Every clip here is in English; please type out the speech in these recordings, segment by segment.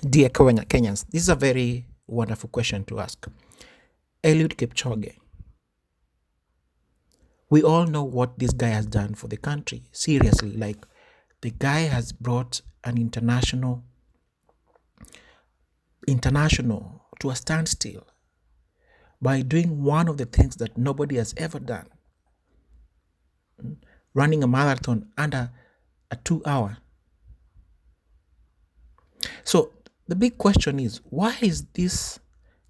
Dear Kenyans, this is a very wonderful question to ask. Eliud Kipchoge, we all know what this guy has done for the country. Seriously, like the guy has brought an international to a standstill by doing one of the things that nobody has ever done, running a marathon under a 2 hour. So the big question is, why is this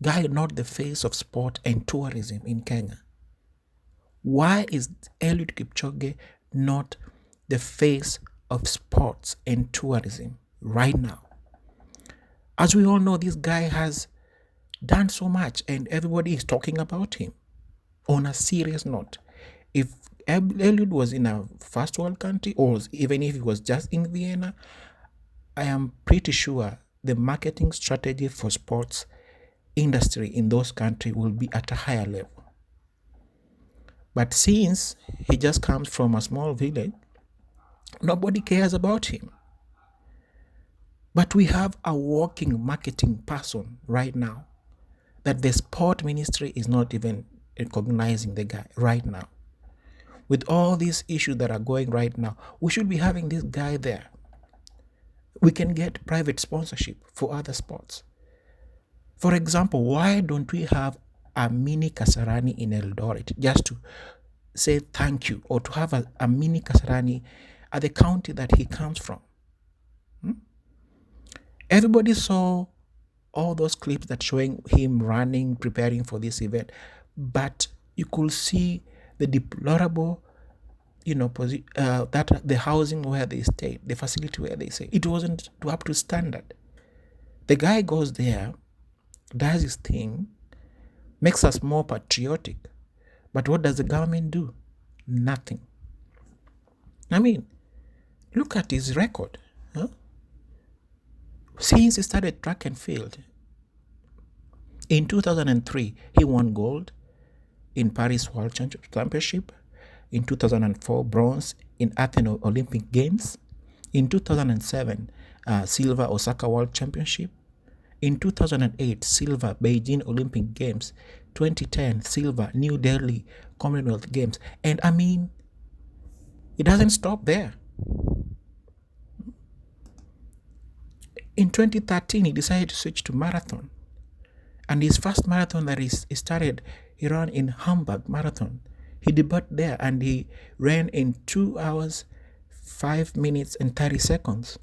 guy not the face of sport and tourism in Kenya? Why is Eliud Kipchoge not the face of sports and tourism right now? As we all know, this guy has done so much and everybody is talking about him. On a serious note, if Eliud was in a first world country, or even if he was just in Vienna, I am pretty sure the marketing strategy for sports industry in those countries will be at a higher level. But since he just comes from a small village, nobody cares about him. But we have a working marketing person right now that the sport ministry is not even recognizing the guy right now. With all these issues that are going right now, we should be having this guy there. We can get private sponsorship for other sports. For example, why don't we have a mini Kasarani in Eldoret just to say thank you, or to have a mini Kasarani at the county that he comes from? Everybody saw all those clips that showing him running, preparing for this event, but you could see the deplorable, that the housing where they stayed, the facility where they stay, it wasn't up to standard. The guy goes there, does his thing, makes us more patriotic, but what does the government do? Nothing. I mean, look at his record. Since he started track and field, in 2003, he won gold in Paris World Championship. In 2004, bronze in Athens Olympic Games. In 2007, silver Osaka World Championship. In 2008, silver Beijing Olympic Games. 2010, silver New Delhi Commonwealth Games. And I mean, it doesn't stop there. In 2013, he decided to switch to marathon. And his first marathon that he started, he ran in Hamburg Marathon. He debuted there and he ran in 2 hours, 5 minutes and 30 seconds.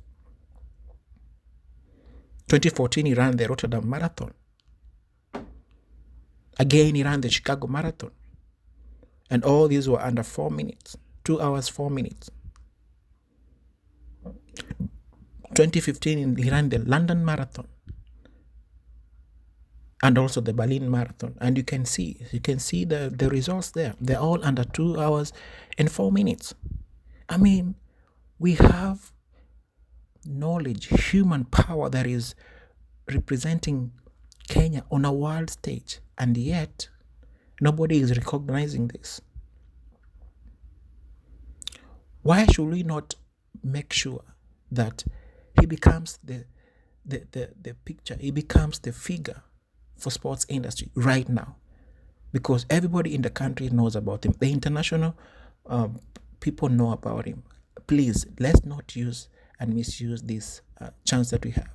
2014, he ran the Rotterdam Marathon. Again, he ran the Chicago Marathon. And all these were under 4 minutes, 2 hours, 4 minutes. 2015, he ran the London Marathon and also the Berlin Marathon. And you can see the results there. They're all under 2 hours and 4 minutes. I mean, we have knowledge, human power that is representing Kenya on a world stage, and yet nobody is recognizing this. Why should we not make sure that he becomes the picture, he becomes the figure for sports industry right now? Because everybody in the country knows about him. The international people know about him. Please, let's not use and misuse this chance that we have.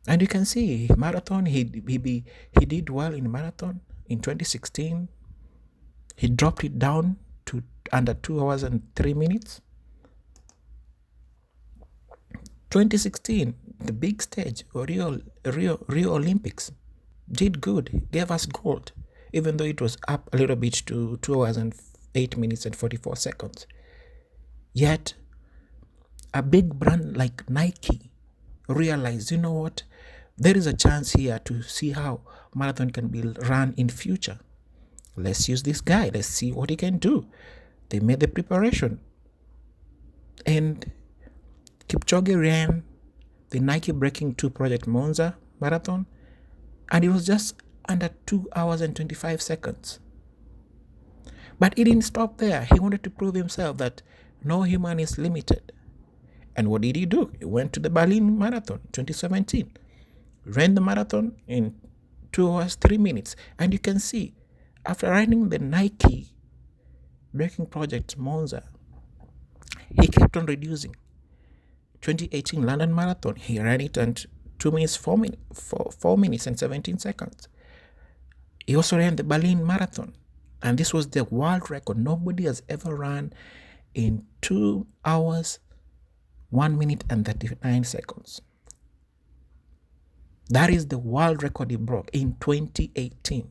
And you can see marathon, he did well in marathon. In 2016, he dropped it down to under 2 hours and 3 minutes. 2016, the big stage, Rio Olympics, did good, gave us gold, even though it was up a little bit to 2 hours and 8 minutes and 44 seconds. Yet, a big brand like Nike realized, you know what, there is a chance here to see how marathon can be run in future. Let's use this guy. Let's see what he can do. They made the preparation. And Kipchoge ran the Nike Breaking 2 Project Monza Marathon, and it was just under 2 hours and 25 seconds. But he didn't stop there. He wanted to prove himself that no human is limited. And what did he do? He went to the Berlin Marathon 2017, ran the marathon in 2 hours, 3 minutes. And you can see, after running the Nike Breaking Project Monza, he kept on reducing. 2018 London Marathon, he ran it at 2 minutes, 4 minutes and 17 seconds. He also ran the Berlin Marathon, and this was the world record. Nobody has ever run in 2 hours, 1 minute and 39 seconds. That is the world record he broke in 2018.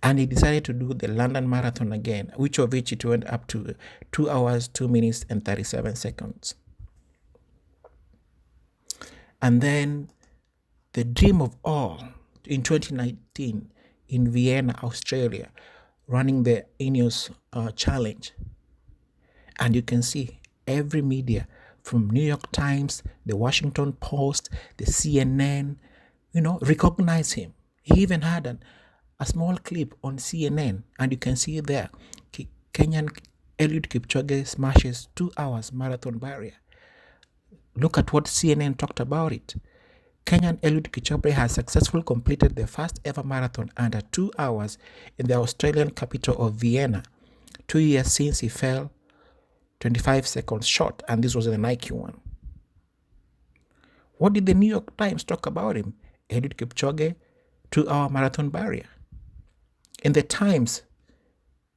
And he decided to do the London Marathon again, which it went up to 2 hours, 2 minutes and 37 seconds. And then the dream of all, in 2019 in Vienna, Australia, running the Ineos Challenge. And you can see every media, from New York Times, the Washington Post, the CNN, recognize him. He even had a small clip on CNN, and you can see there, Kenyan Eliud Kipchoge smashes 2 hours marathon barrier. Look at what CNN talked about it. Kenyan Eliud Kipchoge has successfully completed the first ever marathon under 2 hours in the Australian capital of Vienna, 2 years since he fell 25 seconds short, and this was the Nike one. What did the New York Times talk about him? Eliud Kipchoge, 2-hour marathon barrier. In the Times,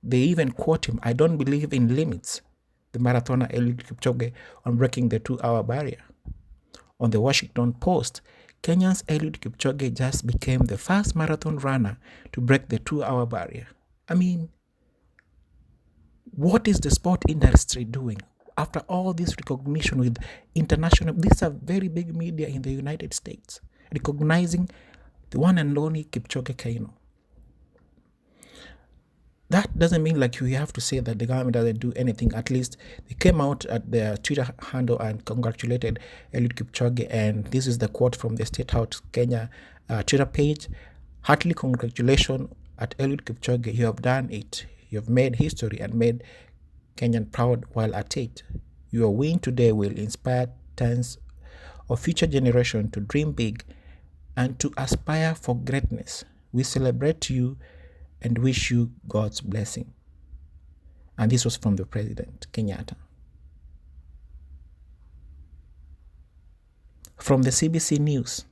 they even quote him, "I don't believe in limits," the marathoner Eliud Kipchoge, on breaking the 2-hour barrier. On the Washington Post, Kenya's Eliud Kipchoge just became the first marathon runner to break the 2-hour barrier. I mean, what is the sport industry doing? After all this recognition with international, these are very big media in the United States, recognizing the one and only Kipchoge Keino. That doesn't mean like you have to say that the government doesn't do anything. At least they came out at their Twitter handle and congratulated Eliud Kipchoge. And this is the quote from the State House Kenya Twitter page. "Heartily congratulations at Eliud Kipchoge. You have done it. You have made history and made Kenyan proud while at it. Your win today will inspire tens of future generations to dream big and to aspire for greatness. We celebrate you and wish you God's blessing." And this was from the President, Kenyatta. From the CBC News,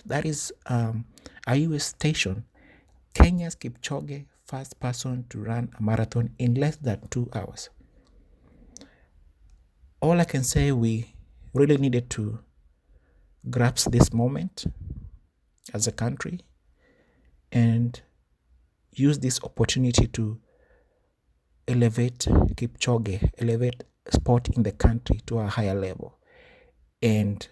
that is a US station, Kenya's Kipchoge, first person to run a marathon in less than 2 hours. All I can say, we really needed to grasp this moment as a country and use this opportunity to elevate Kipchoge, elevate sport in the country to a higher level. And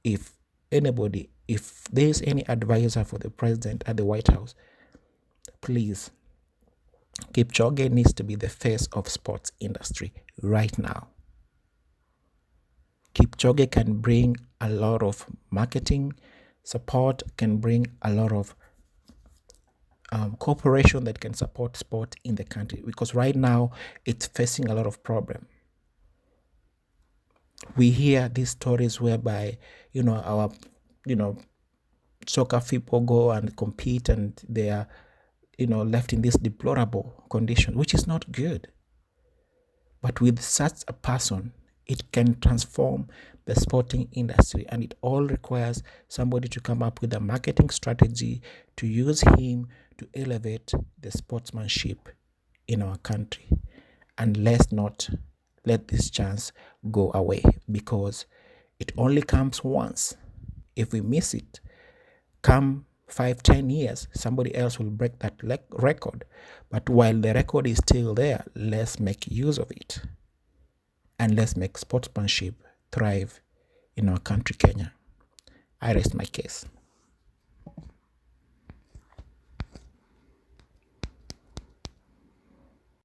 if there is any advisor for the president at the White House, please, Kipchoge needs to be the face of sports industry right now. Kipchoge can bring a lot of marketing support, can bring a lot of cooperation that can support sport in the country, because right now it's facing a lot of problem. We hear these stories whereby our soccer people go and compete and they are left in this deplorable condition, which is not good. But with such a person, it can transform the sporting industry, and it all requires somebody to come up with a marketing strategy to use him to elevate the sportsmanship in our country. And let's not let this chance go away, because it only comes once. If we miss it, come 5-10 years, somebody else will break that record. But while the record is still there, let's make use of it. And let's make sportsmanship thrive in our country, Kenya. I rest my case.